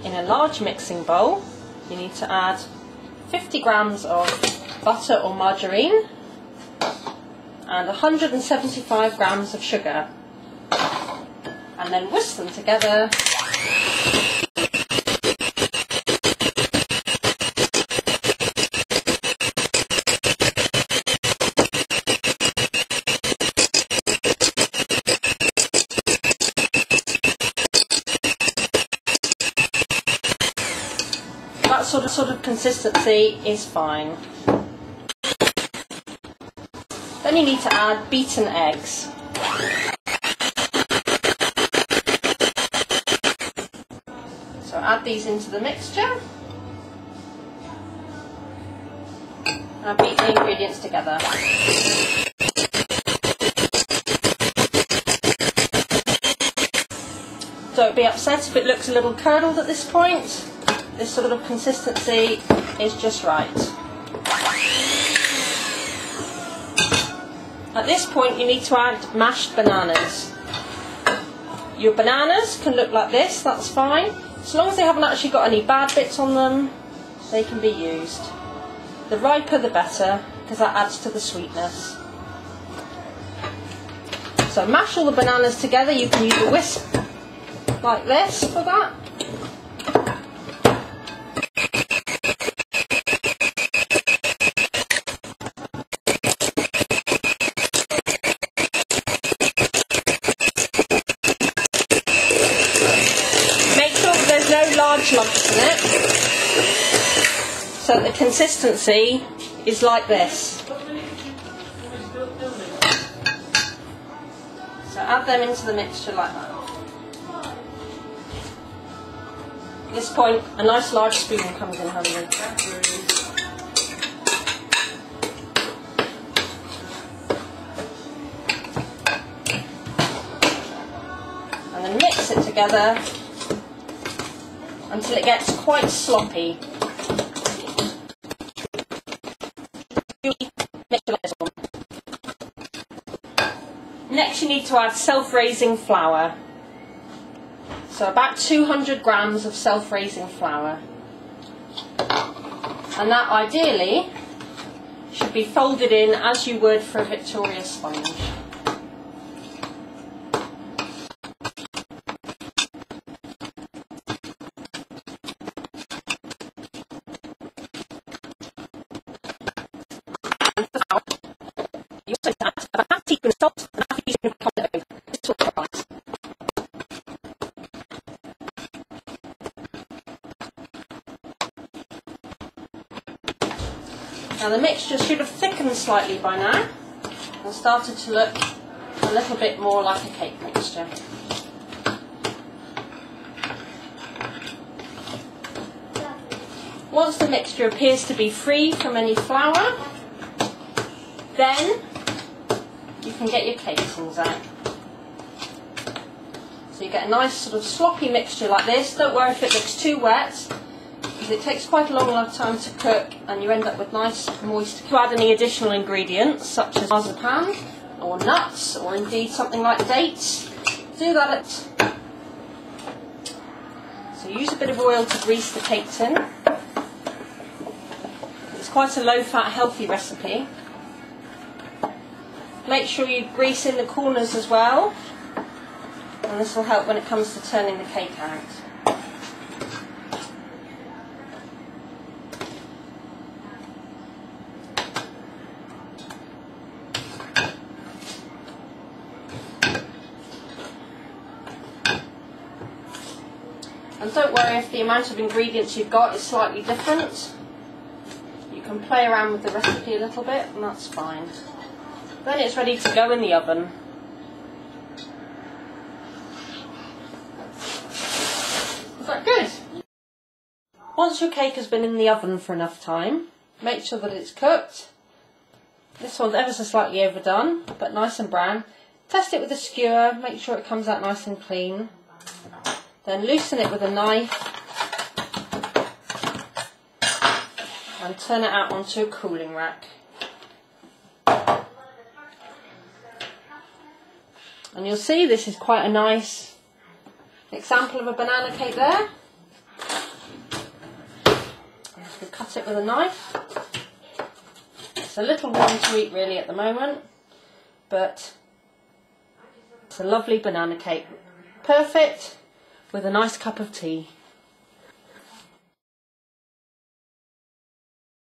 in a large mixing bowl, you need to add 50 grams of butter or margarine and 175 grams of sugar, and then whisk them together. That sort of consistency is fine. Then you need to add beaten eggs. So add these into the mixture. And beat the ingredients together. Don't be upset if it looks a little curdled at this point. This sort of consistency is just right. At this point you need to add mashed bananas. Your bananas can look like this, that's fine. As long as they haven't actually got any bad bits on them, they can be used. The riper the better, because that adds to the sweetness. So mash all the bananas together. You can use a whisk like this for that. Large lumps in it, so the consistency is like this. So add them into the mixture like that. At this point, a nice large spoon comes in handy. And then mix it together until it gets quite sloppy. Next you need to add self-raising flour. So about 200 grams of self-raising flour. And that ideally should be folded in as you would for a Victoria sponge. You also add about half a teaspoon of salt and half a teaspoon of coriander. This is what rice. Now the mixture should have thickened slightly by now and started to look a little bit more like a cake mixture. Once the mixture appears to be free from any flour, then you can get your cake tins out. So you get a nice sort of sloppy mixture like this. Don't worry if it looks too wet, because it takes quite a long time to cook and you end up with nice moist. To add any additional ingredients such as marzipan or nuts or indeed something like dates, do that. So use a bit of oil to grease the cake tin. It's quite a low fat healthy recipe. Make sure you grease in the corners as well, and this will help when it comes to turning the cake out. And don't worry if the amount of ingredients you've got is slightly different. You can play around with the recipe a little bit and that's fine. Then it's ready to go in the oven. Is that good? Once your cake has been in the oven for enough time, make sure that it's cooked. This one's ever so slightly overdone, but nice and brown. Test it with a skewer, make sure it comes out nice and clean. Then loosen it with a knife and turn it out onto a cooling rack. And you'll see this is quite a nice example of a banana cake there. You cut it with a knife. It's a little warm to eat really at the moment, but it's a lovely banana cake. Perfect with a nice cup of tea.